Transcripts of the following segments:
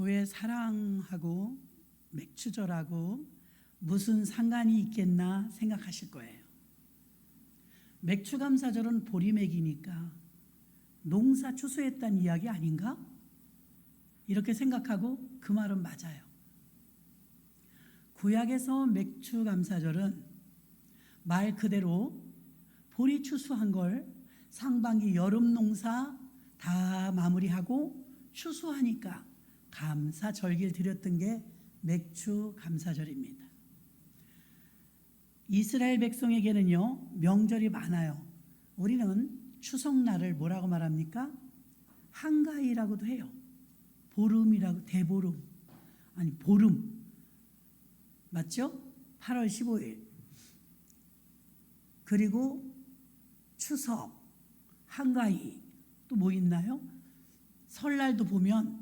교회 사랑하고 맥주절하고 무슨 상관이 있겠나 생각하실 거예요. 맥주감사절은 보리맥이니까 농사 추수했다는 이야기 아닌가? 이렇게 생각하고 그 말은 맞아요. 구약에서 맥주감사절은 말 그대로 보리 추수한 걸 상반기 여름 농사 다 마무리하고 추수하니까 감사절기를 드렸던 게 맥주감사절입니다. 이스라엘 백성에게는요 명절이 많아요. 우리는 추석날을 뭐라고 말합니까? 한가위라고도 해요. 보름이라고, 대보름 아니 보름 맞죠? 8월 15일 그리고 추석, 한가위 또 뭐 있나요? 설날도 보면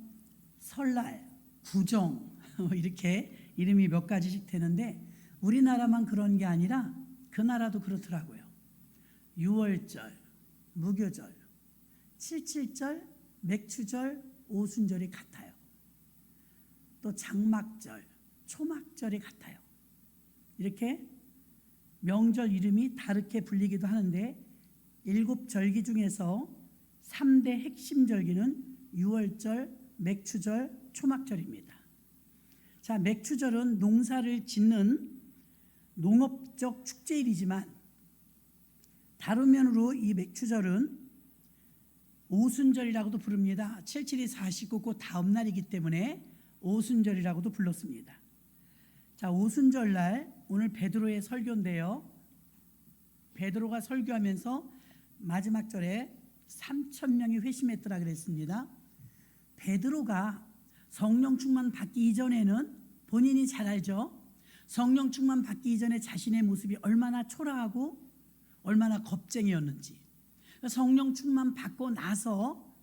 설날, 구정 이렇게 이름이 몇 가지씩 되는데 우리나라만 그런 게 아니라 그 나라도 그렇더라고요. 유월절, 무교절, 칠칠절, 맥추절, 오순절이 같아요. 또 장막절, 초막절이 같아요. 이렇게 명절 이름이 다르게 불리기도 하는데 7절기 중에서 3대 핵심 절기는 유월절, 맥추절, 초막절입니다. 자, 맥추절은 농사를 짓는 농업적 축제일이지만 다른 면으로 이 맥추절은 오순절이라고도 부릅니다. 77이 49, 그 다음 날이기 때문에 오순절이라고도 불렀습니다. 자, 오순절날 오늘 베드로의 설교인데요. 베드로가 설교하면서 마지막 절에 3,000명이 회심했더라 그랬습니다. 베드로가 성령 충만 받기 이전에는 본인이 잘 알죠. 성령 충만 받기 이전에 자신의 모습이 얼마나 초라하고 얼마나 겁쟁이였는지. 성령 충만 받고 나서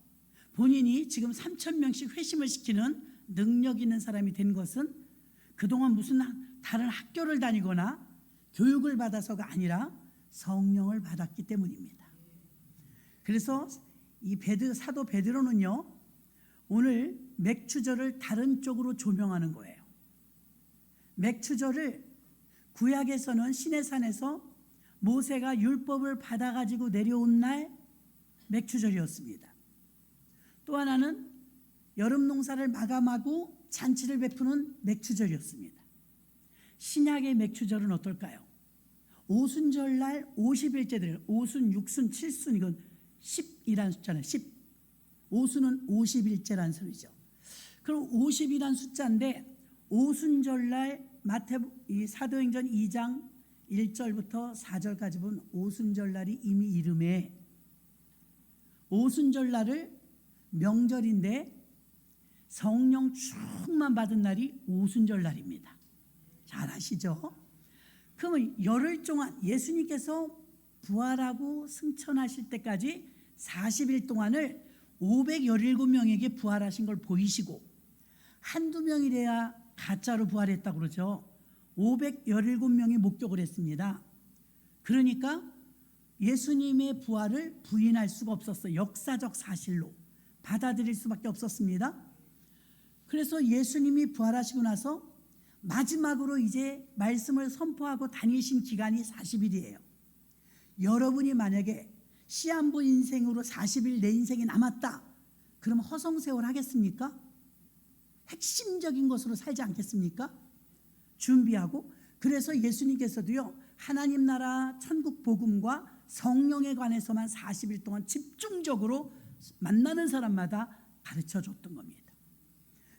본인이 지금 3,000명씩 회심을 시키는 능력 있는 사람이 된 것은 그동안 무슨 다른 학교를 다니거나 교육을 받아서가 아니라 성령을 받았기 때문입니다. 그래서 이 사도 베드로는요 오늘 맥추절을 다른 쪽으로 조명하는 거예요. 맥추절을 구약에서는 시내산에서 모세가 율법을 받아가지고 내려온 날 맥추절이었습니다. 또 하나는 여름 농사를 마감하고 잔치를 베푸는 맥추절이었습니다. 신약의 맥추절은 어떨까요? 오순절날 50일째 드려요. 오순, 육순, 칠순 이건 10이라는 숫자는 10. 오순은 50일째라는 소리죠. 그럼 50이라는 숫자인데 오순절날 이 사도행전 2장 1절부터 4절까지 본 오순절날이 이미 이름에 오순절날을 명절인데 성령 충만 받은 날이 오순절날입니다. 잘 아시죠? 그러면 열흘 동안 예수님께서 부활하고 승천하실 때까지 40일 동안을 517명에게 부활하신 걸 보이시고 한두 명이래야 가짜로 부활했다고 그러죠. 517명이 목격을 했습니다. 그러니까 예수님의 부활을 부인할 수가 없었어요. 역사적 사실로 받아들일 수밖에 없었습니다. 그래서 예수님이 부활하시고 나서 마지막으로 이제 말씀을 선포하고 다니신 기간이 40일이에요. 여러분이 만약에 시한부 인생으로 40일 내 인생이 남았다. 그럼 허송세월 하겠습니까? 핵심적인 것으로 살지 않겠습니까? 준비하고 그래서 예수님께서도요 하나님 나라 천국 복음과 성령에 관해서만 40일 동안 집중적으로 만나는 사람마다 가르쳐 줬던 겁니다.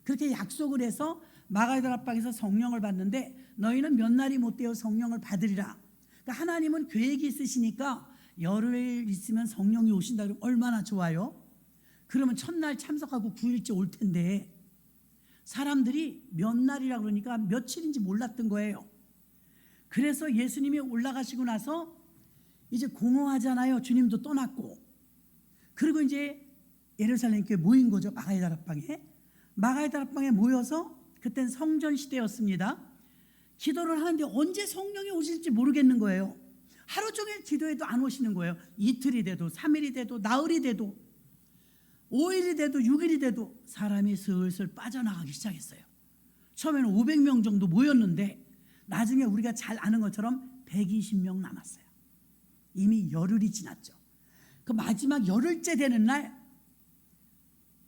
그렇게 약속을 해서 마가다락방에서 성령을 받는데 너희는 몇 날이 못 되어 성령을 받으리라. 그러니까 하나님은 계획이 있으시니까 열흘 있으면 성령이 오신다 그러면 얼마나 좋아요. 그러면 첫날 참석하고 9일째 올 텐데 사람들이 몇 날이라 그러니까 며칠인지 몰랐던 거예요. 그래서 예수님이 올라가시고 나서 이제 공허하잖아요. 주님도 떠났고. 그리고 이제 예루살렘 교회 모인 거죠. 마가의 다락방에 모여서 그땐 성전 시대였습니다. 기도를 하는데 언제 성령이 오실지 모르겠는 거예요. 하루 종일 기도해도 안 오시는 거예요. 이틀이 돼도 3일이 돼도 나흘이 돼도 5일이 돼도 6일이 돼도 사람이 슬슬 빠져나가기 시작했어요. 처음에는 500명 정도 모였는데 나중에 우리가 잘 아는 것처럼 120명 남았어요. 이미 열흘이 지났죠. 그 마지막 열흘째 되는 날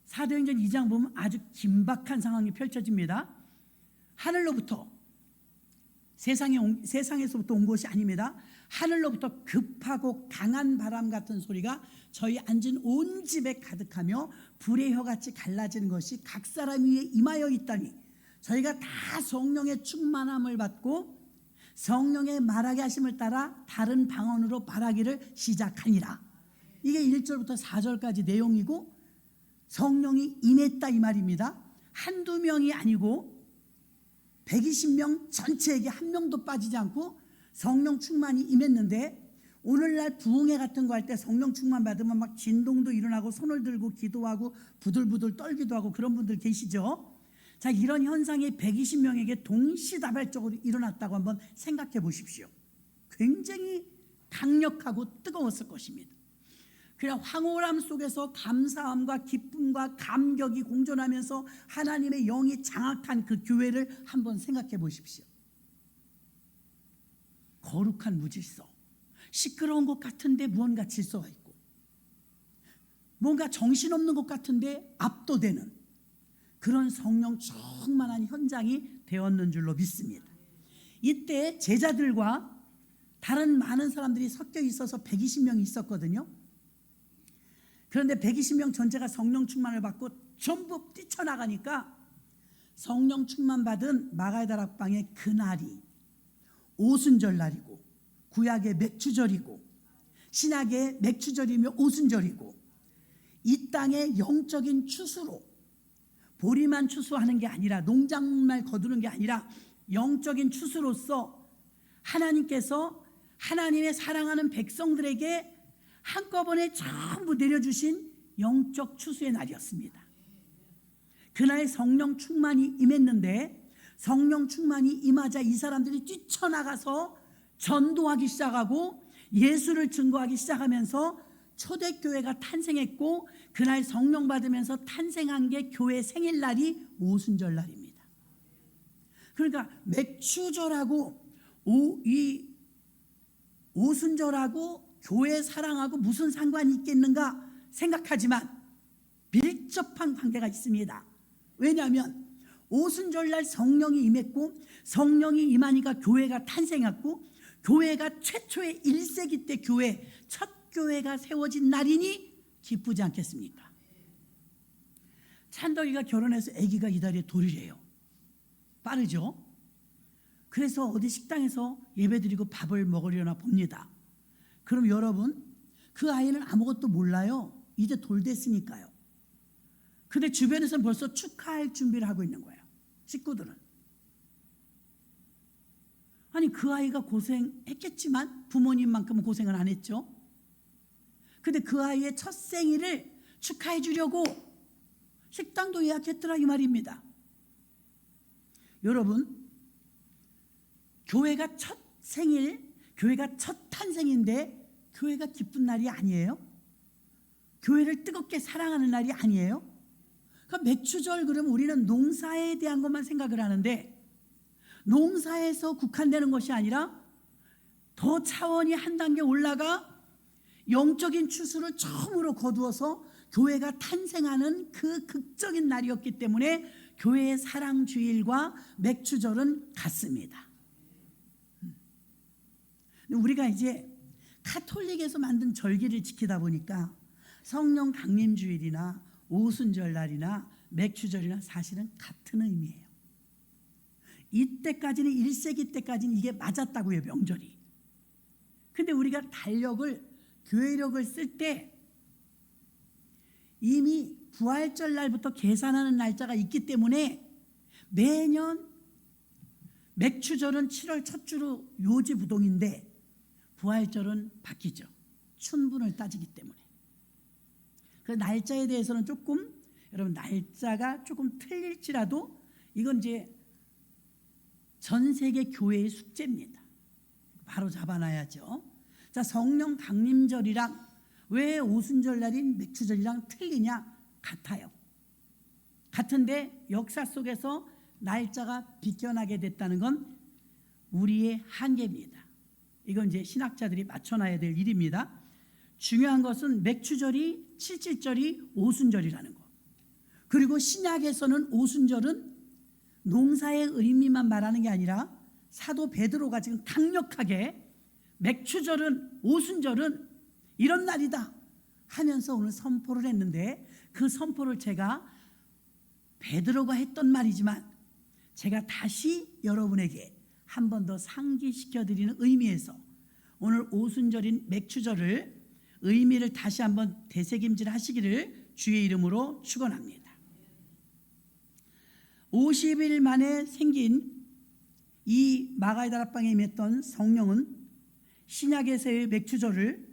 사도행전 2장 보면 아주 긴박한 상황이 펼쳐집니다. 하늘로부터 세상에서부터 온 것이 아닙니다. 하늘로부터 급하고 강한 바람 같은 소리가 저희 앉은 온 집에 가득하며 불의 혀같이 갈라지는 것이 각 사람 위에 임하여 있다니 저희가 다 성령의 충만함을 받고 성령의 말하게 하심을 따라 다른 방언으로 말하기를 시작하니라. 이게 1절부터 4절까지 내용이고 성령이 임했다 이 말입니다. 한두 명이 아니고 120명 전체에게 한 명도 빠지지 않고 성령 충만이 임했는데 오늘날 부흥회 같은 거 할 때 성령 충만 받으면 막 진동도 일어나고 손을 들고 기도하고 부들부들 떨기도 하고 그런 분들 계시죠? 자, 이런 현상이 120명에게 동시다발적으로 일어났다고 한번 생각해 보십시오. 굉장히 강력하고 뜨거웠을 것입니다. 그냥 황홀함 속에서 감사함과 기쁨과 감격이 공존하면서 하나님의 영이 장악한 그 교회를 한번 생각해 보십시오. 거룩한 무질서, 시끄러운 것 같은데 무언가 질서가 있고 뭔가 정신없는 것 같은데 압도되는 그런 성령 충만한 현장이 되었는 줄로 믿습니다. 이때 제자들과 다른 많은 사람들이 섞여 있어서 120명이 있었거든요. 그런데 120명 전체가 성령 충만을 받고 전부 뛰쳐나가니까 성령 충만 받은 마가의 다락방의 그날이 오순절 날이고 구약의 맥추절이고 신약의 맥추절이며 오순절이고 이 땅의 영적인 추수로 보리만 추수하는 게 아니라 농작물만 거두는 게 아니라 영적인 추수로서 하나님께서 하나님의 사랑하는 백성들에게 한꺼번에 전부 내려주신 영적 추수의 날이었습니다. 그날 성령 충만이 임했는데 성령 충만이 임하자 이 사람들이 뛰쳐나가서 전도하기 시작하고 예수를 증거하기 시작하면서 초대교회가 탄생했고 그날 성령 받으면서 탄생한 게 교회 생일날이 오순절 날입니다. 그러니까 맥추절하고 이 오순절하고 교회 사랑하고 무슨 상관이 있겠는가 생각하지만 밀접한 관계가 있습니다. 왜냐하면 오순절날 성령이 임했고 성령이 임하니까 교회가 탄생했고 교회가 최초의 1세기 때 교회 첫 교회가 세워진 날이니 기쁘지 않겠습니까? 찬덕이가 결혼해서 아기가 이달에 돌이래요. 빠르죠? 그래서 어디 식당에서 예배드리고 밥을 먹으려나 봅니다. 그럼 여러분 그 아이는 아무것도 몰라요. 이제 돌 됐으니까요. 근데 주변에서는 벌써 축하할 준비를 하고 있는 거예요. 식구들은. 아니 그 아이가 고생했겠지만 부모님만큼은 고생을 안 했죠. 근데 그 아이의 첫 생일을 축하해 주려고 식당도 예약했더라 이 말입니다. 여러분 교회가 첫 생일, 교회가 첫 탄생인데 교회가 기쁜 날이 아니에요? 교회를 뜨겁게 사랑하는 날이 아니에요? 그러니까 맥추절 그러면 우리는 농사에 대한 것만 생각을 하는데 농사에서 국한되는 것이 아니라 더 차원이 한 단계 올라가 영적인 추수를 처음으로 거두어서 교회가 탄생하는 그 극적인 날이었기 때문에 교회의 사랑주일과 맥추절은 같습니다. 우리가 이제 카톨릭에서 만든 절기를 지키다 보니까 성령 강림주일이나 오순절날이나 맥추절이나 사실은 같은 의미예요. 이때까지는 1세기 때까지는 이게 맞았다고요, 명절이. 근데 우리가 달력을 교회력을 쓸 때 이미 부활절 날부터 계산하는 날짜가 있기 때문에 매년 맥추절은 7월 첫 주로 요지부동인데 부활절은 바뀌죠. 춘분을 따지기 때문에. 그 날짜에 대해서는 조금 여러분 날짜가 조금 틀릴지라도 이건 이제 전 세계 교회의 숙제입니다. 바로 잡아놔야죠. 자, 성령 강림절이랑 왜 오순절 날인 맥추절이랑 틀리냐? 같아요. 같은데 역사 속에서 날짜가 비껴나게 됐다는 건 우리의 한계입니다. 이건 이제 신학자들이 맞춰놔야 될 일입니다. 중요한 것은 맥추절이 77절이 오순절이라는 거. 그리고 신약에서는 오순절은 농사의 의미만 말하는 게 아니라 사도 베드로가 지금 강력하게 맥추절은 오순절은 이런 날이다 하면서 오늘 선포를 했는데, 그 선포를 제가 베드로가 했던 말이지만 제가 다시 여러분에게 한 번 더 상기시켜 드리는 의미에서 오늘 오순절인 맥추절을 의미를 다시 한번 되새김질 하시기를 주의 이름으로 축원합니다. 50일 만에 생긴 이 마가의 다락방에 임했던 성령은 신약에서의 맥추절을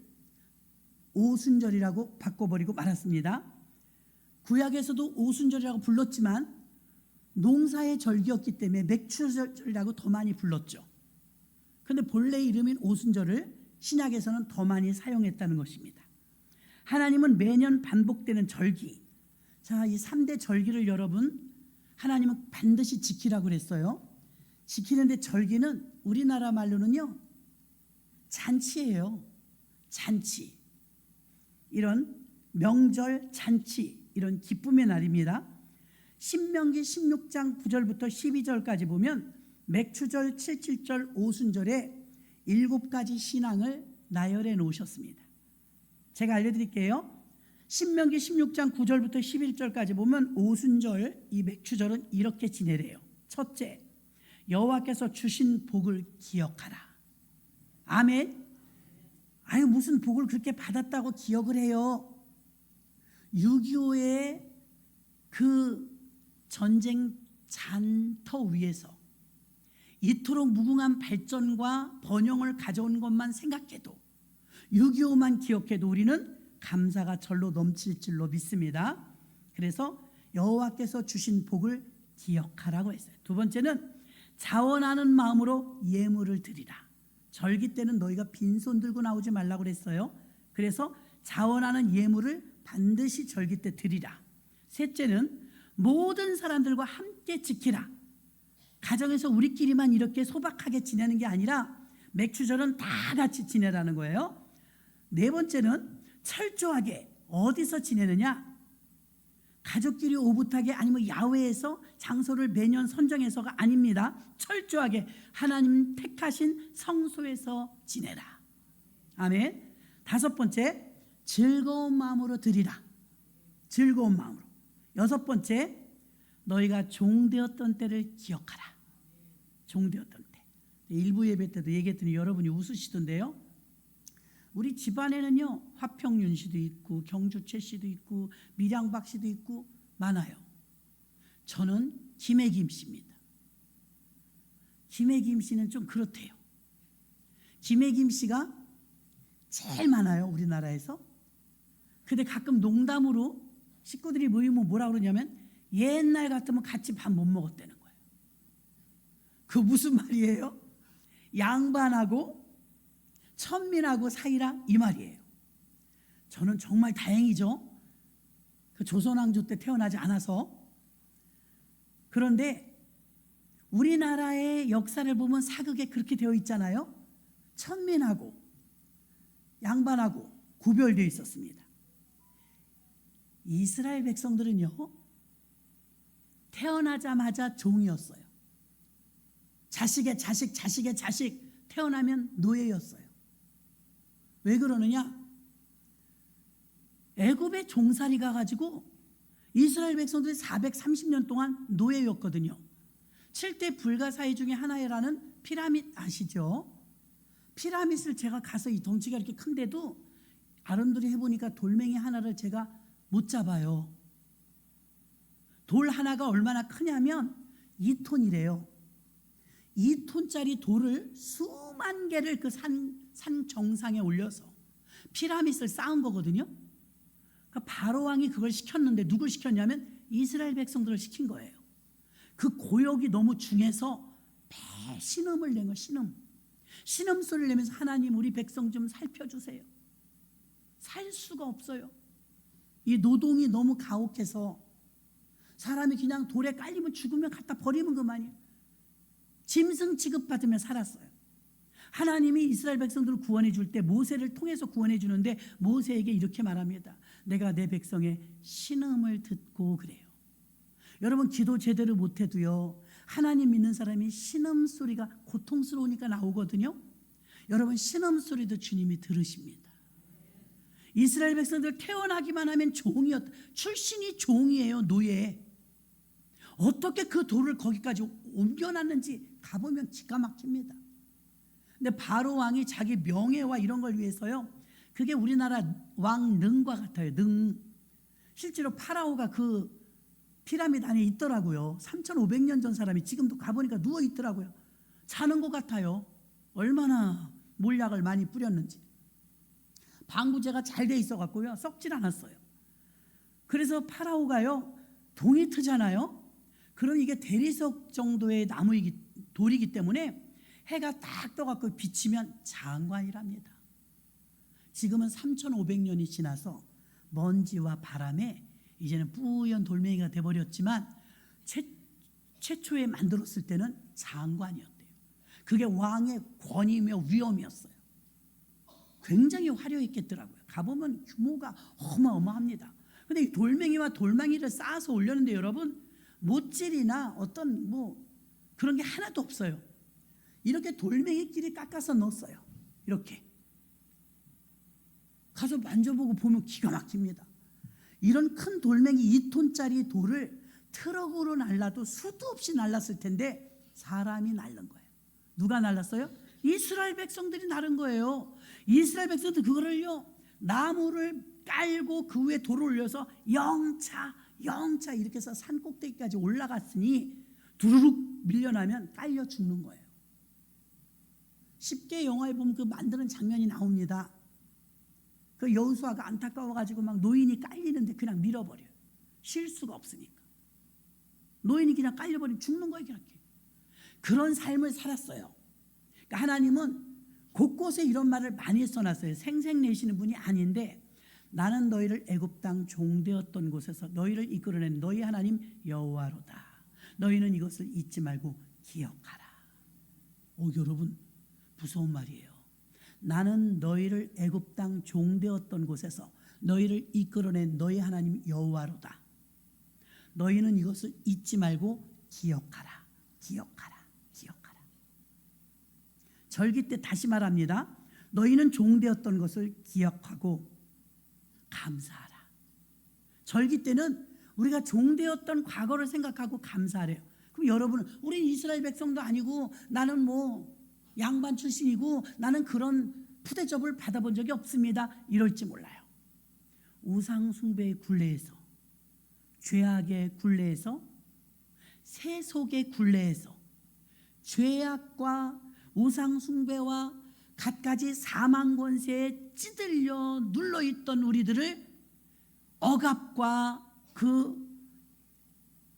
오순절이라고 바꿔버리고 말았습니다. 구약에서도 오순절이라고 불렀지만 농사의 절기였기 때문에 맥추절이라고 더 많이 불렀죠. 그런데 본래 이름인 오순절을 신약에서는 더 많이 사용했다는 것입니다. 하나님은 매년 반복되는 절기, 자, 이 3대 절기를 여러분 하나님은 반드시 지키라고 그랬어요. 지키는데 절기는 우리나라 말로는요 잔치예요. 잔치, 이런 명절 잔치, 이런 기쁨의 날입니다. 신명기 16장 9절부터 12절까지 보면 맥추절, 77절, 오순절에 7가지 신앙을 나열해 놓으셨습니다. 제가 알려드릴게요. 신명기 16장 9절부터 11절까지 보면 오순절, 이 맥추절은 이렇게 지내래요. 첫째, 여호와께서 주신 복을 기억하라. 아멘. 아유, 무슨 복을 그렇게 받았다고 기억을 해요. 6.25의 그 전쟁 잔터 위에서 이토록 무궁한 발전과 번영을 가져온 것만 생각해도, 6.25만 기억해도 우리는 감사가 절로 넘칠 줄로 믿습니다. 그래서 여호와께서 주신 복을 기억하라고 했어요. 두 번째는 자원하는 마음으로 예물을 드리라. 절기 때는 너희가 빈손 들고 나오지 말라고 그랬어요. 그래서 자원하는 예물을 반드시 절기 때 드리라. 셋째는 모든 사람들과 함께 지키라. 가정에서 우리끼리만 이렇게 소박하게 지내는 게 아니라 맥추절은 다 같이 지내라는 거예요. 네 번째는 철저하게 어디서 지내느냐? 가족끼리 오붓하게 아니면 야외에서 장소를 매년 선정해서가 아닙니다. 철저하게 하나님 택하신 성소에서 지내라. 아멘. 다섯 번째, 즐거운 마음으로 드리라. 즐거운 마음으로. 여섯 번째, 너희가 종되었던 때를 기억하라. 종되었던 때. 일부 예배 때도 얘기했더니 여러분이 웃으시던데요. 우리 집안에는요 화평윤 씨도 있고 경주채 씨도 있고 밀양박 씨도 있고 많아요. 저는 김혜김 씨입니다. 김혜김 씨는 좀 그렇대요. 김혜김 씨가 제일 많아요, 우리나라에서. 근데 가끔 농담으로 식구들이 모이면 뭐라 그러냐면 옛날 같으면 같이 밥 못 먹었다는 거예요. 그 무슨 말이에요? 양반하고 천민하고 사이라 이 말이에요. 저는 정말 다행이죠. 그 조선왕조 때 태어나지 않아서. 그런데 우리나라의 역사를 보면 사극에 그렇게 되어 있잖아요. 천민하고 양반하고 구별되어 있었습니다. 이스라엘 백성들은요 태어나자마자 종이었어요. 자식의 자식, 자식의 자식 태어나면 노예였어요. 왜 그러느냐? 애굽에 종살이 가가지고 이스라엘 백성들이 430년 동안 노예였거든요. 7대 불가사의 중에 하나라는 피라밋 아시죠? 피라밋을 제가 가서 이 덩치가 이렇게 큰데도 아름드리 해보니까 돌멩이 하나를 제가 못 잡아요. 돌 하나가 얼마나 크냐면 2톤이래요. 2톤짜리 돌을 수만 개를 그 산 정상에 올려서 피라밋을 쌓은 거거든요. 그러니까 바로 왕이 그걸 시켰는데 누굴 시켰냐면 이스라엘 백성들을 시킨 거예요. 그 고역이 너무 중해서 매 신음을 낸 거예요. 신음 소리를 내면서 하나님 우리 백성 좀 살펴주세요. 살 수가 없어요. 이 노동이 너무 가혹해서 사람이 그냥 돌에 깔리면 죽으면 갖다 버리면 그만이에요. 짐승 취급받으며 살았어요. 하나님이 이스라엘 백성들을 구원해 줄 때 모세를 통해서 구원해 주는데 모세에게 이렇게 말합니다. 내가 내 백성의 신음을 듣고 그래요. 여러분, 기도 제대로 못해도요, 하나님 믿는 사람이 신음소리가 고통스러우니까 나오거든요. 여러분, 신음소리도 주님이 들으십니다. 이스라엘 백성들 태어나기만 하면 종이었다. 출신이 종이에요. 노예. 어떻게 그 돌을 거기까지 옮겨놨는지 가보면 기가 막힙니다. 근데 바로 왕이 자기 명예와 이런 걸 위해서요, 그게 우리나라 왕 능과 같아요. 능. 실제로 파라오가 그 피라미드 안에 있더라고요. 3,500년 전 사람이 지금도 가보니까 누워 있더라고요. 자는 것 같아요. 얼마나 몰약을 많이 뿌렸는지. 방부제가 잘 돼 있어 갖고요, 썩질 않았어요. 그래서 파라오가요, 동이 트잖아요. 그럼 이게 대리석 정도의 돌이기 때문에 해가 딱 떠갖고 비치면 장관이랍니다. 지금은 3,500년이 지나서 먼지와 바람에 이제는 뿌연 돌멩이가 돼버렸지만 최초에 만들었을 때는 장관이었대요. 그게 왕의 권위며 위엄이었어요. 굉장히 화려했겠더라고요. 가보면 규모가 어마어마합니다. 근데 이 돌멩이와 돌멩이를 쌓아서 올렸는데 여러분, 못질이나 어떤 그런 게 하나도 없어요. 이렇게 돌멩이끼리 깎아서 넣었어요. 이렇게 가서 만져보고 보면 기가 막힙니다. 이런 큰 돌멩이 2톤짜리 돌을 트럭으로 날라도 수도 없이 날랐을 텐데 사람이 날른 거예요. 누가 날랐어요? 이스라엘 백성들이 날은 거예요. 이스라엘 백성들 그거를요, 나무를 깔고 그 위에 돌을 올려서 영차 이렇게 해서 산 꼭대기까지 올라갔으니 두루룩 밀려나면 깔려 죽는 거예요. 쉽게 영화에 보면 그 만드는 장면이 나옵니다. 그 여호수아가 안타까워가지고 막 노인이 깔리는데 그냥 밀어버려요. 쉴 수가 없으니까. 노인이 그냥 깔려버리면 죽는 거예요. 그렇게. 그런 삶을 살았어요. 그러니까 하나님은 곳곳에 이런 말을 많이 써놨어요. 생색내시는 분이 아닌데, 나는 너희를 애굽 땅 종되었던 곳에서 너희를 이끌어낸 너희 하나님 여호와로다. 너희는 이것을 잊지 말고 기억하라. 여러분, 무서운 말이에요. 나는 너희를 애굽 땅 종되었던 곳에서 너희를 이끌어낸 너희 하나님 여호와로다. 너희는 이것을 잊지 말고 기억하라. 절기 때 다시 말합니다. 너희는 종되었던 것을 기억하고 감사하라. 절기 때는 우리가 종되었던 과거를 생각하고 감사하래요. 그럼 여러분은, 우린 이스라엘 백성도 아니고 나는 양반 출신이고 나는 그런 푸대접을 받아본 적이 없습니다, 이럴지 몰라요. 우상 숭배의 굴레에서, 죄악의 굴레에서, 세속의 굴레에서, 죄악과 우상 숭배와 갖가지 사망 권세에 찌들려 눌러있던 우리들을 억압과 그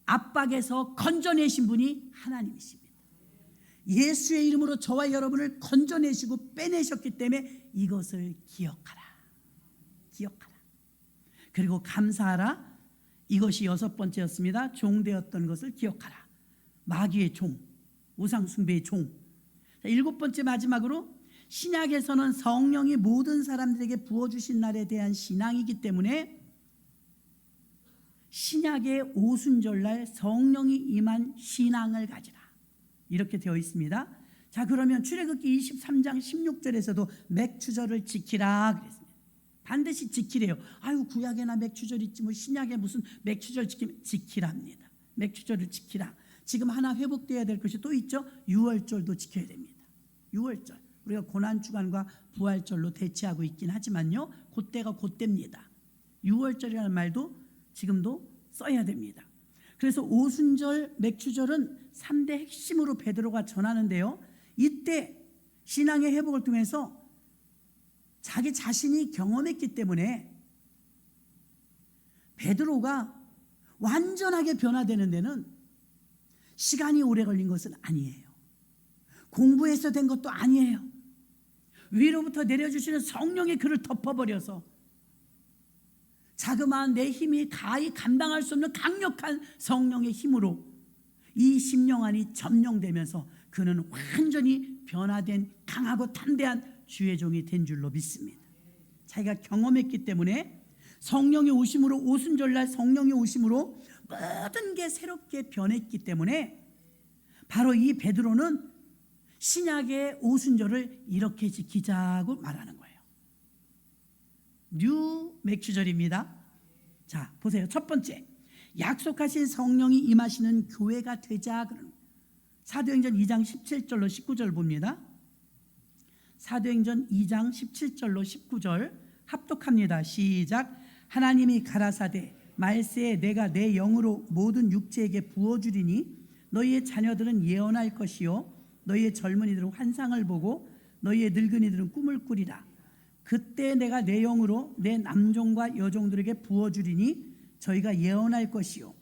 압박에서 건져내신 분이 하나님이십니다. 예수의 이름으로 저와 여러분을 건져내시고 빼내셨기 때문에 이것을 기억하라. 그리고 감사하라. 이것이 6번째였습니다. 종되었던 것을 기억하라. 마귀의 종, 우상 숭배의 종. 7번째 마지막으로, 신약에서는 성령이 모든 사람들에게 부어주신 날에 대한 신앙이기 때문에 신약의 오순절날 성령이 임한 신앙을 가지라, 이렇게 되어 있습니다. 자, 그러면 출애굽기 23장 16절에서도 맥추절을 지키라 그랬습니다. 반드시 지키래요. 구약에나 맥추절 있지 신약에 무슨 맥추절 지키랍니다. 맥추절을 지키라. 지금 하나 회복되어야 될 것이 또 있죠. 유월절도 지켜야 됩니다. 유월절, 우리가 고난주간과 부활절로 대체하고 있긴 하지만요, 그때가 그때입니다. 유월절이라는 말도 지금도 써야 됩니다. 그래서 오순절, 맥추절은 3대 핵심으로 베드로가 전하는데요, 이때 신앙의 회복을 통해서 자기 자신이 경험했기 때문에 베드로가 완전하게 변화되는 데는 시간이 오래 걸린 것은 아니에요. 공부해서 된 것도 아니에요. 위로부터 내려주시는 성령의 그를 덮어버려서 자그마한 내 힘이 가히 감당할 수 없는 강력한 성령의 힘으로 이 심령 안이 점령되면서 그는 완전히 변화된 강하고 담대한 주의 종이 된 줄로 믿습니다. 자기가 경험했기 때문에 성령의 오심으로, 오순절날 성령의 오심으로 모든 게 새롭게 변했기 때문에 바로 이 베드로는 신약의 오순절을 이렇게 지키자고 말하는 거예요. 뉴 맥주절입니다. 자, 보세요. 첫 번째, 약속하신 성령이 임하시는 교회가 되자. 사도행전 2장 17절로 19절 봅니다. 사도행전 2장 17절로 19절 합독합니다. 시작. 하나님이 가라사대 말세에 내가 내 영으로 모든 육체에게 부어주리니 너희의 자녀들은 예언할 것이요 너희의 젊은이들은 환상을 보고 너희의 늙은이들은 꿈을 꾸리라. 그때 내가 내 영으로 내 남종과 여종들에게 부어주리니 저희가 예언할 것이요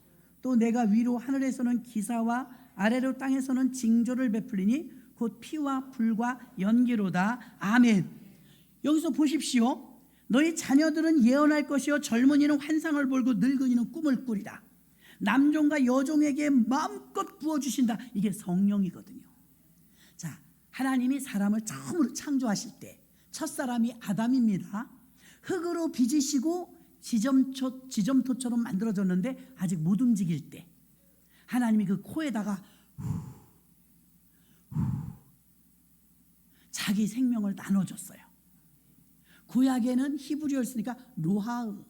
또 내가 위로 하늘에서는 기사와 아래로 땅에서는 징조를 베풀리니 곧 피와 불과 연기로다. 아멘. 여기서 보십시오. 너희 자녀들은 예언할 것이요 젊은이는 환상을 보고 늙은이는 꿈을 꾸리라. 남종과 여종에게 마음껏 부어주신다. 이게 성령이거든요. 자, 하나님이 사람을 처음으로 창조하실 때 첫사람이 아담입니다. 흙으로 빚으시고 지점토처럼 만들어졌는데 아직 못 움직일 때 하나님이 그 코에다가 자기 생명을 나눠줬어요. 구약에는 히브리어를 쓰니까 루하으,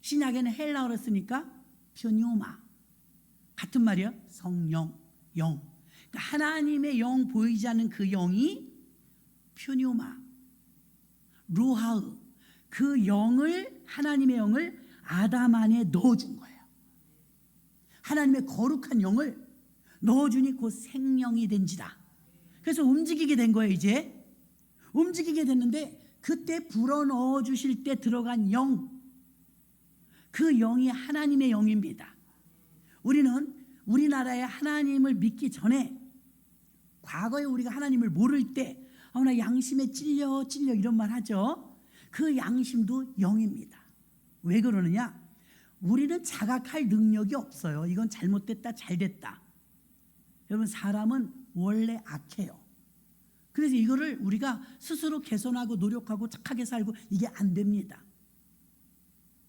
신약에는 헬라어를 쓰니까 퓨뉴마. 같은 말이에요. 성령, 영. 그러니까 하나님의 영, 보이지 않는 그 영이 퓨뉴마, 루하으. 그 영을, 하나님의 영을 아담 안에 넣어준 거예요. 하나님의 거룩한 영을 넣어주니 곧 생명이 된지다. 그래서 움직이게 된 거예요. 이제 움직이게 됐는데 그때 불어넣어 주실 때 들어간 영, 그 영이 하나님의 영입니다. 우리는 우리나라에 하나님을 믿기 전에, 과거에 우리가 하나님을 모를 때 나 양심에 찔려 이런 말 하죠. 그 양심도 영입니다. 왜 그러느냐? 우리는 자각할 능력이 없어요. 이건 잘못됐다, 잘됐다. 여러분, 사람은 원래 악해요. 그래서 이거를 우리가 스스로 개선하고 노력하고 착하게 살고 이게 안 됩니다.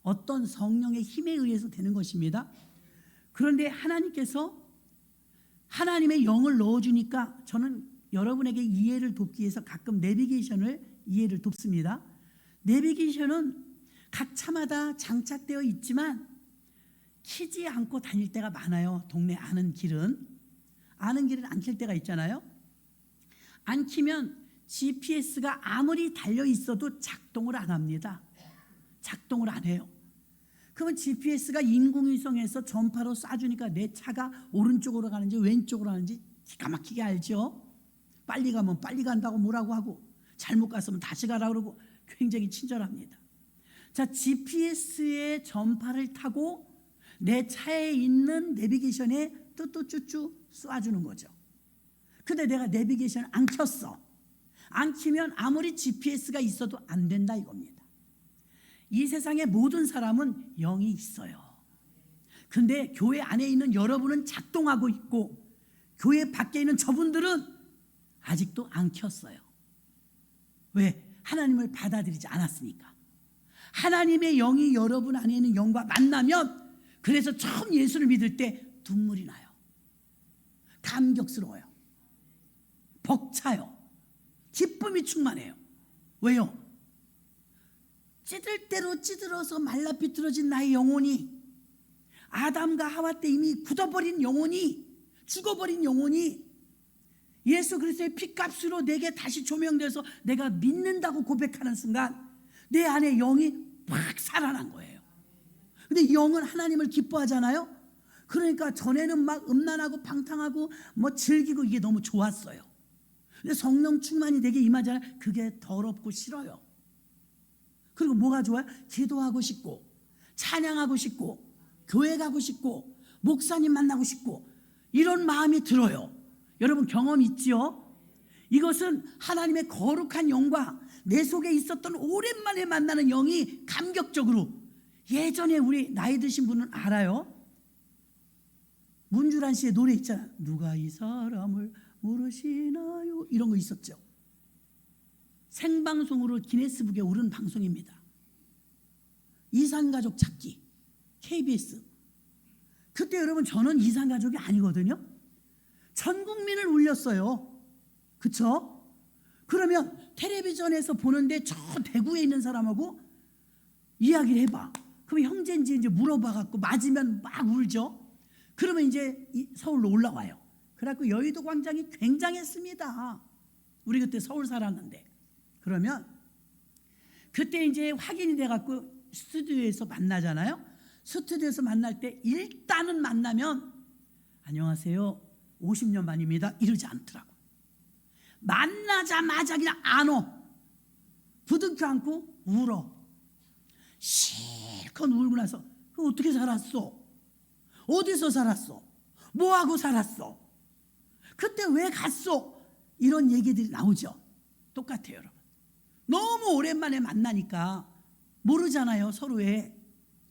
어떤 성령의 힘에 의해서 되는 것입니다. 그런데 하나님께서 하나님의 영을 넣어주니까 저는 여러분에게 이해를 돕기 위해서 가끔 내비게이션을 이해를 돕습니다. 내비게이션은 각 차마다 장착되어 있지만 키지 않고 다닐 때가 많아요. 동네 아는 길은 안 킬 때가 있잖아요. 안 키면 GPS가 아무리 달려 있어도 작동을 안 합니다. 작동을 안 해요. 그러면 GPS가 인공위성에서 전파로 쏴주니까 내 차가 오른쪽으로 가는지 왼쪽으로 가는지 기가 막히게 알죠. 빨리 가면 빨리 간다고 뭐라고 하고 잘못 갔으면 다시 가라 그러고 굉장히 친절합니다. 자, GPS의 전파를 타고 내 차에 있는 내비게이션에 뚜뚜쭈쭈 쏴주는 거죠. 근데 내가 내비게이션을 안 켰어. 안 키면 아무리 GPS가 있어도 안 된다 이겁니다. 이 세상의 모든 사람은 영이 있어요. 근데 교회 안에 있는 여러분은 작동하고 있고 교회 밖에 있는 저분들은 아직도 안 켰어요. 왜? 하나님을 받아들이지 않았으니까. 하나님의 영이 여러분 안에 있는 영과 만나면, 그래서 처음 예수를 믿을 때 눈물이 나요. 감격스러워요. 벅차요. 기쁨이 충만해요. 왜요? 찌들 대로 찌들어서 말라 비틀어진 나의 영혼이, 아담과 하와 때 이미 굳어버린 영혼이, 죽어버린 영혼이 예수 그리스도의 피값으로 내게 다시 조명돼서 내가 믿는다고 고백하는 순간 내 안에 영이 팍 살아난 거예요. 근데 영은 하나님을 기뻐하잖아요. 그러니까 전에는 막 음란하고 방탕하고 뭐 즐기고 이게 너무 좋았어요. 근데 성령 충만이 되게 임하잖아요. 그게 더럽고 싫어요. 그리고 뭐가 좋아요? 기도하고 싶고 찬양하고 싶고 교회 가고 싶고 목사님 만나고 싶고 이런 마음이 들어요. 여러분 경험 있지요? 이것은 하나님의 거룩한 영과 내 속에 있었던 오랜만에 만나는 영이 감격적으로, 예전에 우리 나이 드신 분은 알아요. 문주란 씨의 노래 있잖아. 누가 이 사람을 모르시나요? 이런 거 있었죠. 생방송으로 기네스북에 오른 방송입니다. 이산가족 찾기 KBS. 그때 여러분 저는 이산가족이 아니거든요. 전 국민을 울렸어요. 그쵸? 그러면 텔레비전에서 보는데 저 대구에 있는 사람하고 이야기를 해봐. 그럼 형제인지 이제 물어봐갖고 맞으면 막 울죠. 그러면 이제 서울로 올라와요. 그래갖고 여의도 광장이 굉장했습니다. 우리 그때 서울 살았는데. 그러면 그때 이제 확인이 돼갖고 스튜디오에서 만나잖아요. 스튜디오에서 만날 때 일단은 만나면 안녕하세요 50년 만입니다 이러지 않더라고. 만나자마자 그냥 안어. 부둥켜 안고 울어. 실컷 울고 나서 어떻게 살았어? 어디서 살았어? 뭐하고 살았어? 그때 왜 갔어? 이런 얘기들이 나오죠. 똑같아요 여러분. 너무 오랜만에 만나니까 모르잖아요 서로의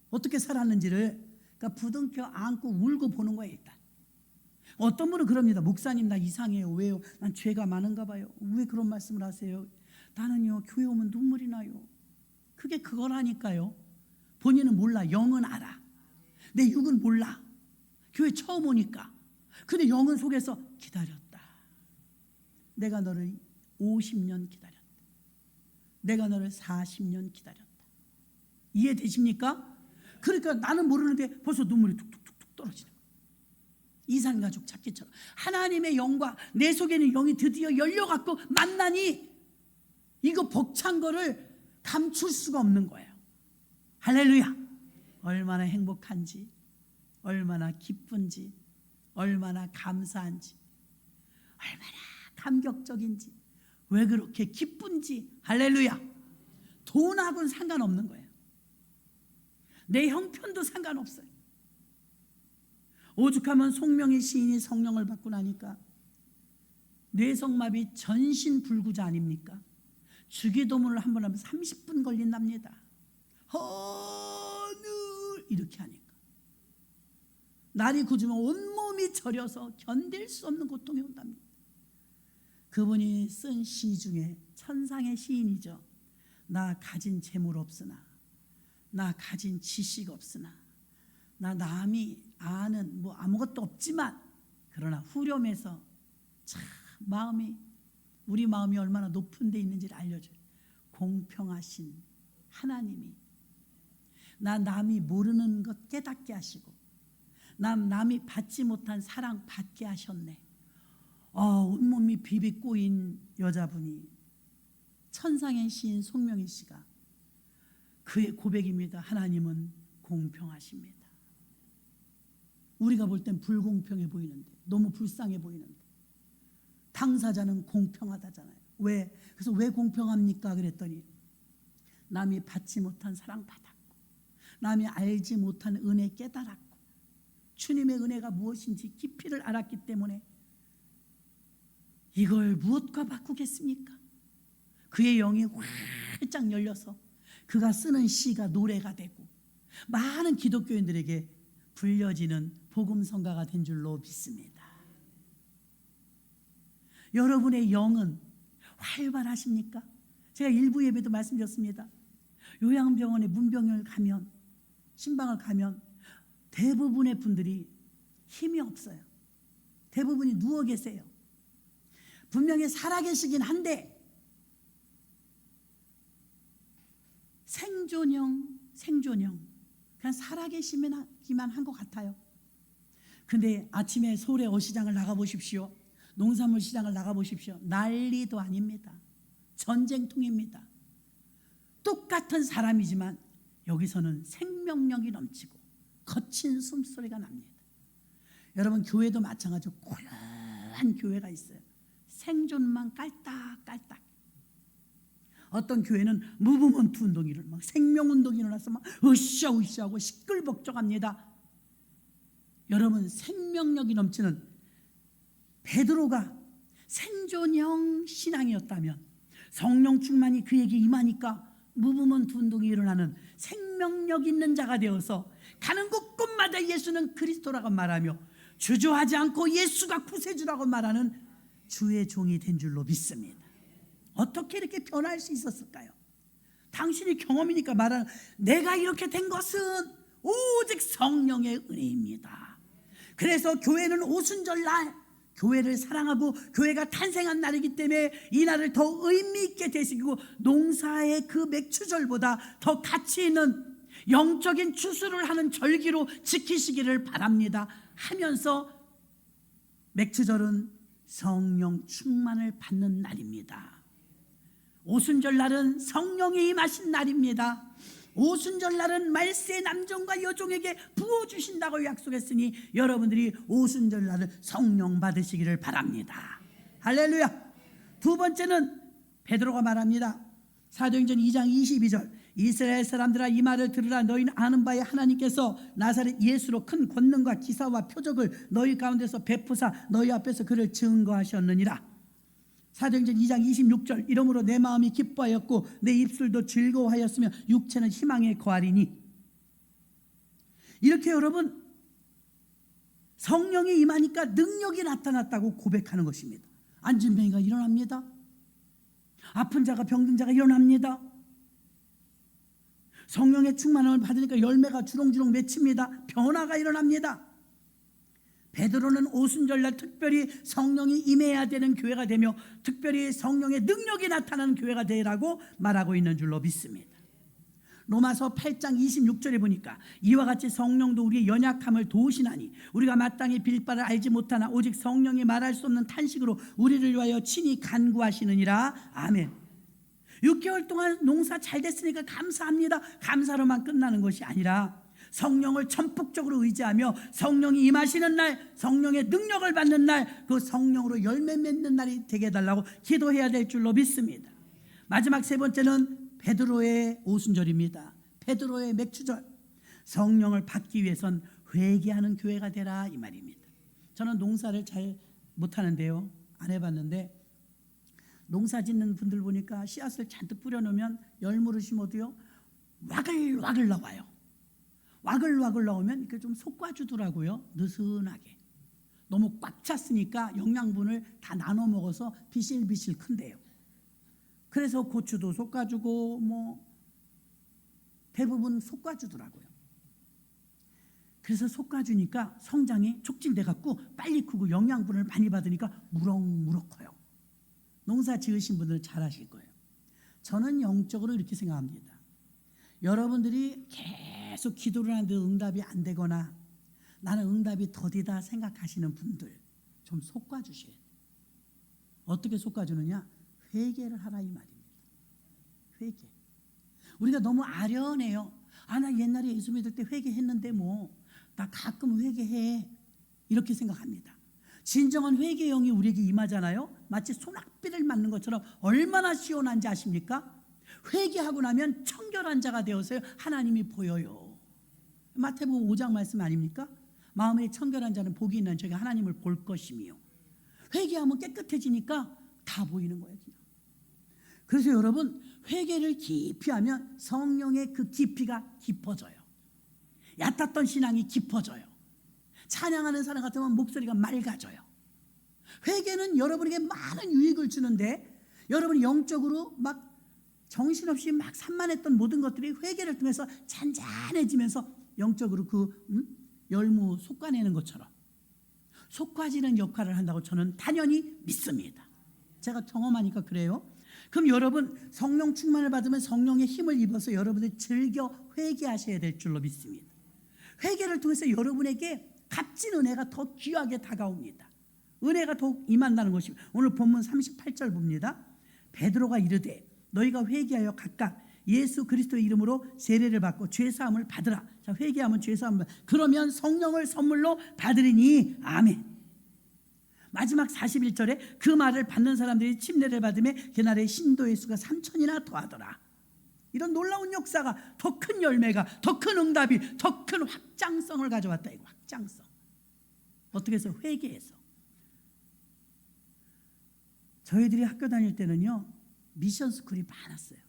어떻게 살았는지를. 그러니까 부둥켜 안고 울고 보는 거예요 일단. 어떤 분은 그럽니다. 목사님 나 이상해요. 왜요? 난 죄가 많은가 봐요. 왜 그런 말씀을 하세요? 나는요 교회 오면 눈물이 나요. 그게 그거라니까요. 본인은 몰라. 영은 알아. 내 육은 몰라. 교회 처음 오니까. 근데 영은 속에서 기다렸다. 내가 너를 50년 기다렸다. 내가 너를 40년 기다렸다. 이해되십니까? 그러니까 나는 모르는데 벌써 눈물이 툭툭툭 떨어지는 거예요. 이산가족 찾기처럼 하나님의 영과 내 속에 있는 영이 드디어 열려갖고 만나니 이거 벅찬 거를 감출 수가 없는 거예요. 할렐루야. 얼마나 행복한지, 얼마나 기쁜지, 얼마나 감사한지, 얼마나 감격적인지, 왜 그렇게 기쁜지. 할렐루야. 돈하고는 상관없는 거예요. 내 형편도 상관없어요. 오죽하면 송명의 시인이 성령을 받고 나니까 뇌성마비 전신불구자 아닙니까? 주기도문을 한 번 하면 30분 걸린답니다. 하늘 이렇게 하니까 날이 굳으면 온몸이 저려서 견딜 수 없는 고통이 온답니다. 그분이 쓴 시 중에 천상의 시인이죠. 나 가진 재물 없으나, 나 가진 지식 없으나, 나 남이 아는 뭐 아무것도 없지만, 그러나 후렴에서 참 마음이, 우리 마음이 얼마나 높은 데 있는지를 알려줘요. 공평하신 하나님이 나 남이 모르는 것 깨닫게 하시고 남이 받지 못한 사랑 받게 하셨네. 온몸이 비비 꼬인 여자분이 천상의 시인 송명희 씨가 그의 고백입니다. 하나님은 공평하십니다. 우리가 볼 땐 불공평해 보이는데, 너무 불쌍해 보이는데 당사자는 공평하다잖아요. 왜? 그래서 왜 공평합니까? 그랬더니 남이 받지 못한 사랑 받았고, 남이 알지 못한 은혜 깨달았고, 주님의 은혜가 무엇인지 깊이를 알았기 때문에 이걸 무엇과 바꾸겠습니까? 그의 영이 활짝 열려서 그가 쓰는 시가 노래가 되고 많은 기독교인들에게 불려지는 복음성가가 된 줄로 믿습니다. 여러분의 영은 활발하십니까? 제가 일부 예배도 말씀드렸습니다. 요양병원에 문병을 가면, 신방을 가면 대부분의 분들이 힘이 없어요. 대부분이 누워 계세요. 분명히 살아계시긴 한데 생존형 그냥 살아계시기만 한 것 같아요. 근데 아침에 서울의 어시장을 나가보십시오. 농산물 시장을 나가보십시오. 난리도 아닙니다. 전쟁통입니다. 똑같은 사람이지만 여기서는 생명력이 넘치고 거친 숨소리가 납니다. 여러분 교회도 마찬가지로 고요한 교회가 있어요. 생존만 깔딱깔딱. 어떤 교회는 무브먼트 운동이 막 생명운동이 일어나서 막 으쌰으쌰하고 시끌벅적합니다. 여러분 생명력이 넘치는 베드로가 생존형 신앙이었다면 성령 충만이 그에게 임하니까 무브먼 운동이 일어나는 생명력 있는 자가 되어서 가는 곳곳마다 예수는 그리스도라고 말하며 주저하지 않고 예수가 구세주라고 말하는 주의 종이 된 줄로 믿습니다. 어떻게 이렇게 변할 수 있었을까요? 당신이 경험이니까 말하는, 내가 이렇게 된 것은 오직 성령의 은혜입니다. 그래서 교회는 오순절날 교회를 사랑하고 교회가 탄생한 날이기 때문에 이 날을 더 의미 있게 되시고 농사의 그 맥추절보다 더 가치 있는 영적인 추수를 하는 절기로 지키시기를 바랍니다 하면서, 맥추절은 성령 충만을 받는 날입니다. 오순절 날은 성령이 임하신 날입니다. 오순절 날은 말세 남종과 여종에게 부어주신다고 약속했으니 여러분들이 오순절 날은 성령 받으시기를 바랍니다. 할렐루야. 두 번째는 베드로가 말합니다. 사도행전 2장 22절, 이스라엘 사람들아 이 말을 들으라. 너희는 아는 바에 하나님께서 나사렛 예수로 큰 권능과 기사와 표적을 너희 가운데서 베푸사 너희 앞에서 그를 증거하셨느니라. 사도행전 2장 26절, 이러므로 내 마음이 기뻐하였고 내 입술도 즐거워하였으며 육체는 희망에 거하리니. 이렇게 여러분, 성령이 임하니까 능력이 나타났다고 고백하는 것입니다. 안진뱅이가 일어납니다. 아픈 자가, 병든 자가 일어납니다. 성령의 충만함을 받으니까 열매가 주렁주렁 맺힙니다. 변화가 일어납니다. 베드로는 오순절날 특별히 성령이 임해야 되는 교회가 되며 특별히 성령의 능력이 나타나는 교회가 되라고 말하고 있는 줄로 믿습니다. 로마서 8장 26절에 보니까 이와 같이 성령도 우리의 연약함을 도우시나니 우리가 마땅히 빌 바를 알지 못하나 오직 성령이 말할 수 없는 탄식으로 우리를 위하여 친히 간구하시느니라. 아멘. 6개월 동안 농사 잘 됐으니까 감사합니다. 감사로만 끝나는 것이 아니라 성령을 전폭적으로 의지하며 성령이 임하시는 날, 성령의 능력을 받는 날, 그 성령으로 열매 맺는 날이 되게 해달라고 기도해야 될 줄로 믿습니다. 마지막 세 번째는 베드로의 오순절입니다. 베드로의 맥추절. 성령을 받기 위해선 회개하는 교회가 되라, 이 말입니다. 저는 농사를 잘 못하는데요, 안 해봤는데 농사 짓는 분들 보니까 씨앗을 잔뜩 뿌려놓으면 열무를 심어도요 와글와글 나와요. 와글와글 나오면 이렇게 좀 솎아주더라고요. 느슨하게. 너무 꽉 찼으니까 영양분을 다 나눠 먹어서 비실비실 큰데요. 그래서 고추도 솎아주고 뭐 대부분 솎아주더라고요. 그래서 솎아주니까 성장이 촉진돼 갖고 빨리 크고 영양분을 많이 받으니까 무럭무럭 커요. 농사 지으신 분들은 잘 아실 거예요. 저는 영적으로 이렇게 생각합니다. 여러분들이 계속 기도를 하는데 응답이 안 되거나 나는 응답이 더디다 생각하시는 분들 좀 솎아주셔야 돼요. 어떻게 솎아주느냐? 회개를 하라, 이 말입니다. 회개. 우리가 너무 아련해요. 나 옛날에 예수 믿을 때 회개했는데 나 가끔 회개해, 이렇게 생각합니다. 진정한 회개의 영이 우리에게 임하잖아요. 마치 소낙비를 맞는 것처럼 얼마나 시원한지 아십니까? 회개하고 나면 청결한 자가 되어서 하나님이 보여요. 마태복음 5장 말씀 아닙니까? 마음에 청결한 자는 복이 있는 자가 하나님을 볼 것이며, 회개하면 깨끗해지니까 다 보이는 거예요. 그래서 여러분, 회개를 깊이 하면 성령의 그 깊이가 깊어져요. 얕았던 신앙이 깊어져요. 찬양하는 사람 같으면 목소리가 맑아져요. 회개는 여러분에게 많은 유익을 주는데, 여러분이 영적으로 막 정신없이 막 산만했던 모든 것들이 회개를 통해서 잔잔해지면서 영적으로 열무 솎아내는 것처럼 솎아지는 역할을 한다고 저는 단연히 믿습니다. 제가 경험하니까 그래요. 그럼 여러분, 성령 충만을 받으면 성령의 힘을 입어서 여러분이 즐겨 회개하셔야 될 줄로 믿습니다. 회개를 통해서 여러분에게 값진 은혜가 더 귀하게 다가옵니다. 은혜가 더욱 임한다는 것입니다. 오늘 본문 38절 봅니다. 베드로가 이르되 너희가 회개하여 각각 예수 그리스도의 이름으로 세례를 받고 죄사함을 받으라. 자, 회개하면 죄사함을 그러면 성령을 선물로 받으리니. 아멘. 마지막 41절에 그 말을 받는 사람들이 침례를 받음에 그날의 신도의 수가 3,000이나 더하더라. 이런 놀라운 역사가, 더 큰 열매가, 더 큰 응답이, 더 큰 확장성을 가져왔다. 이거 확장성. 어떻게 해서? 회개해서. 저희들이 학교 다닐 때는요, 미션 스쿨이 많았어요.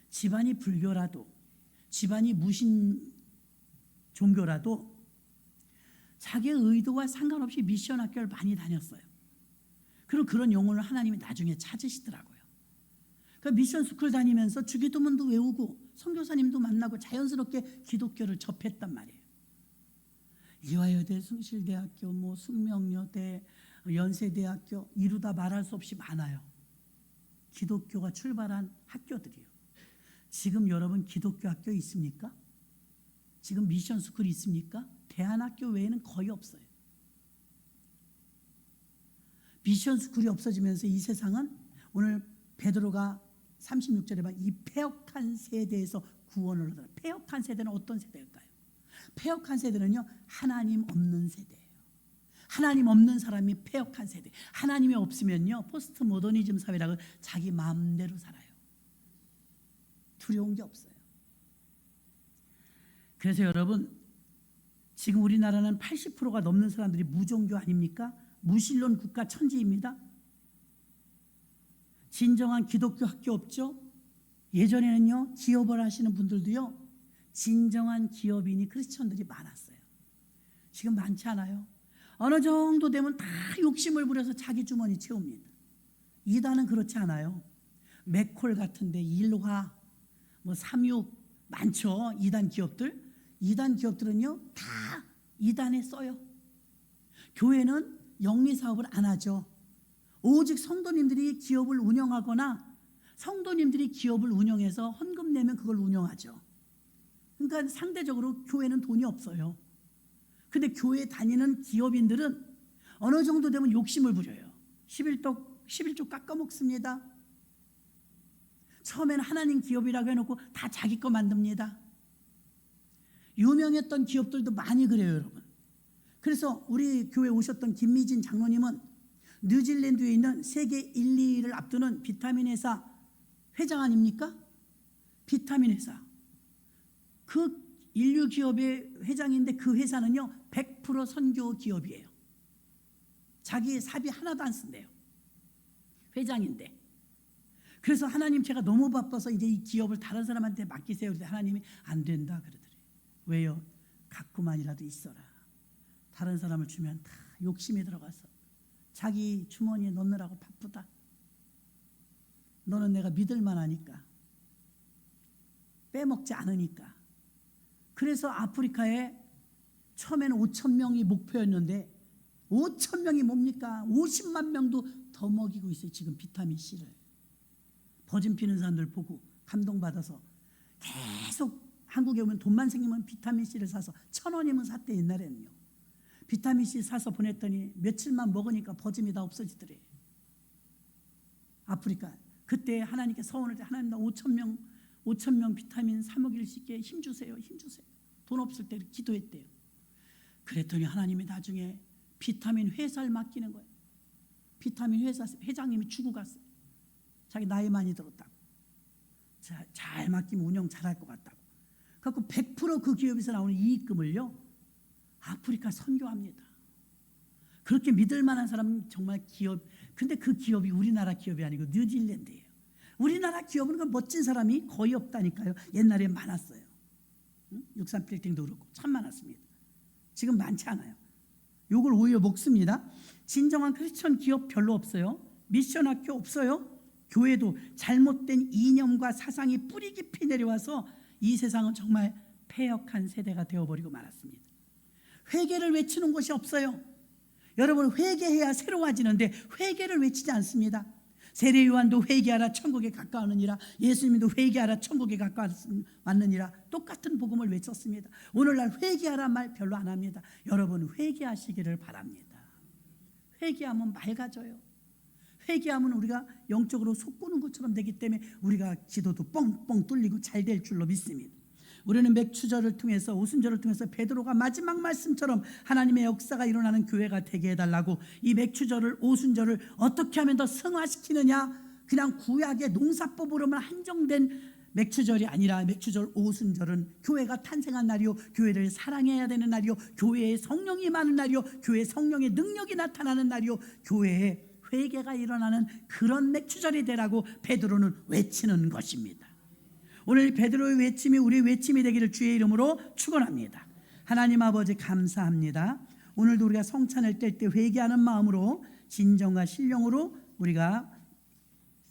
집안이 불교라도, 집안이 무신 종교라도 자기의 의도와 상관없이 미션 학교를 많이 다녔어요. 그리고 그런 영혼을 하나님이 나중에 찾으시더라고요. 그러니까 미션 스쿨 다니면서 주기도문도 외우고 선교사님도 만나고 자연스럽게 기독교를 접했단 말이에요. 이화여대, 숭실대학교, 뭐 숙명여대, 연세대학교 이루다 말할 수 없이 많아요. 기독교가 출발한 학교들이요. 지금 여러분 기독교 학교 있습니까? 지금 미션 스쿨이 있습니까? 대안학교 외에는 거의 없어요. 미션 스쿨이 없어지면서 이 세상은 오늘 베드로가 36절에 봐, 이 패역한 세대에서 구원을 얻어라. 패역한 세대는 어떤 세대일까요? 패역한 세대는요, 하나님 없는 세대예요. 하나님 없는 사람이 패역한 세대. 하나님이 없으면요, 포스트 모더니즘 사회라고 자기 마음대로 살아요. 두려운 게 없어요. 그래서 여러분, 지금 우리나라는 80%가 넘는 사람들이 무종교 아닙니까? 무신론 국가 천지입니다. 진정한 기독교 학교 없죠? 예전에는요, 기업을 하시는 분들도요, 진정한 기업인이 크리스천들이 많았어요. 지금 많지 않아요. 어느 정도 되면 다 욕심을 부려서 자기 주머니 채웁니다. 이단은 그렇지 않아요. 맥콜 같은데 일화, 뭐 삼육 많죠. 이단 기업들. 이단 기업들은요, 다 이단에 써요. 교회는 영리 사업을 안 하죠. 오직 성도님들이 기업을 운영하거나 성도님들이 기업을 운영해서 헌금 내면 그걸 운영하죠. 그러니까 상대적으로 교회는 돈이 없어요. 근데 교회 다니는 기업인들은 어느 정도 되면 욕심을 부려요. 11조 깎아 먹습니다. 처음에는 하나님 기업이라고 해놓고 다 자기 거 만듭니다. 유명했던 기업들도 많이 그래요, 여러분. 그래서 우리 교회 오셨던 김미진 장로님은 뉴질랜드에 있는 세계 1, 2위를 앞두는 비타민 회사 회장 아닙니까? 비타민 회사. 그 인류 기업의 회장인데 그 회사는요 100% 선교 기업이에요. 자기 사비 하나도 안 쓴대요. 회장인데. 그래서 하나님, 제가 너무 바빠서 이제 이 기업을 다른 사람한테 맡기세요. 그런데 하나님이 안 된다 그러더래요. 왜요? 갖고만이라도 있어라. 다른 사람을 주면 다 욕심이 들어가서 자기 주머니에 넣느라고 바쁘다. 너는 내가 믿을 만하니까, 빼먹지 않으니까. 그래서 아프리카에 처음에는 5천 명이 목표였는데 5천 명이 뭡니까? 50만 명도 더 먹이고 있어요. 지금 비타민C를. 버진 피는 사람들 보고 감동받아서 계속 한국에 오면 돈만 생기면 비타민C를 사서 1,000원이면 샀대. 옛날에는요. 비타민C 사서 보냈더니 며칠만 먹으니까 버짐이 다 없어지더래. 아프리카. 그때 하나님께 서원을 때, 하나님 나 5천 명 비타민 사 먹일 수 있게 힘주세요. 힘주세요. 돈 없을 때 기도했대요. 그랬더니 하나님이 나중에 비타민 회사를 맡기는 거예요. 비타민 회사 회장님이 죽고 갔어요. 자기 나이 많이 들었다고. 잘 맡기면 운영 잘할 것 같다고. 그래서 100% 그 기업에서 나오는 이익금을요, 아프리카 선교합니다. 그렇게 믿을 만한 사람은 정말 기업. 근데 그 기업이 우리나라 기업이 아니고 뉴질랜드예요. 우리나라 기업은 그 멋진 사람이 거의 없다니까요. 옛날에 많았어요. 63빌딩도 그렇고 참 많았습니다. 지금 많지 않아요. 요걸 오히려 먹습니다. 진정한 크리스천 기업 별로 없어요. 미션 학교 없어요. 교회도 잘못된 이념과 사상이 뿌리 깊이 내려와서 이 세상은 정말 패역한 세대가 되어버리고 말았습니다. 회개를 외치는 곳이 없어요. 여러분, 회개해야 새로워지는데 회개를 외치지 않습니다. 세례 요한도 회개하라 천국에 가까우느니라, 예수님도 회개하라 천국에 가까웠느니라, 똑같은 복음을 외쳤습니다. 오늘날 회개하라 말 별로 안 합니다. 여러분, 회개하시기를 바랍니다. 회개하면 맑아져요. 회개하면 우리가 영적으로 솟구는 것처럼 되기 때문에 우리가 기도도 뻥뻥 뚫리고 잘 될 줄로 믿습니다. 우리는 맥추절을 통해서, 오순절을 통해서 베드로가 마지막 말씀처럼 하나님의 역사가 일어나는 교회가 되게 해달라고, 이 맥추절을, 오순절을 어떻게 하면 더 승화시키느냐, 그냥 구약의 농사법으로만 한정된 맥추절이 아니라 맥추절, 오순절은 교회가 탄생한 날이요, 교회를 사랑해야 되는 날이요, 교회에 성령이 많은 날이요, 교회에 성령의 능력이 나타나는 날이요, 교회에 회개가 일어나는 그런 맥주절이 되라고 베드로는 외치는 것입니다. 오늘 베드로의 외침이 우리의 외침이 되기를 주의 이름으로 축원합니다. 하나님 아버지 감사합니다. 오늘도 우리가 성찬을 뗄 때 회개하는 마음으로 진정과 신령으로 우리가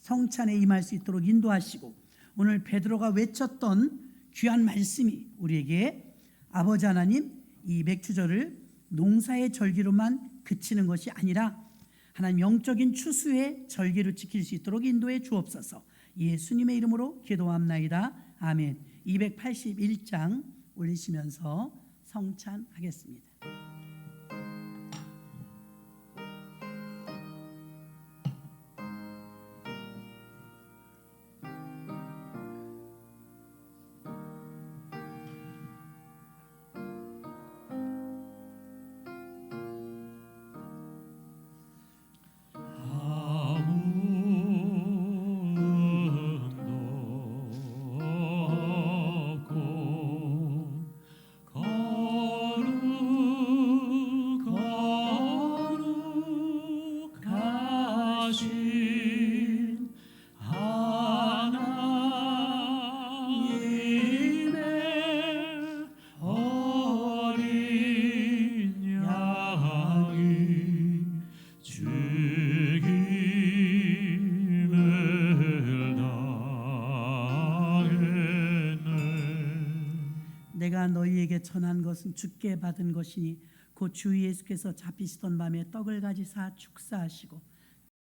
성찬에 임할 수 있도록 인도하시고, 오늘 베드로가 외쳤던 귀한 말씀이 우리에게 아버지 하나님, 이 맥주절을 농사의 절기로만 그치는 것이 아니라 하나님 영적인 추수의 절기로 지킬 수 있도록 인도해 주옵소서. 예수님의 이름으로 기도합나이다. 아멘. 281장 올리시면서 성찬하겠습니다. 내가 너희에게 전한 것은 주께 받은 것이니 곧 주 예수께서 잡히시던 밤에 떡을 가지사 축사하시고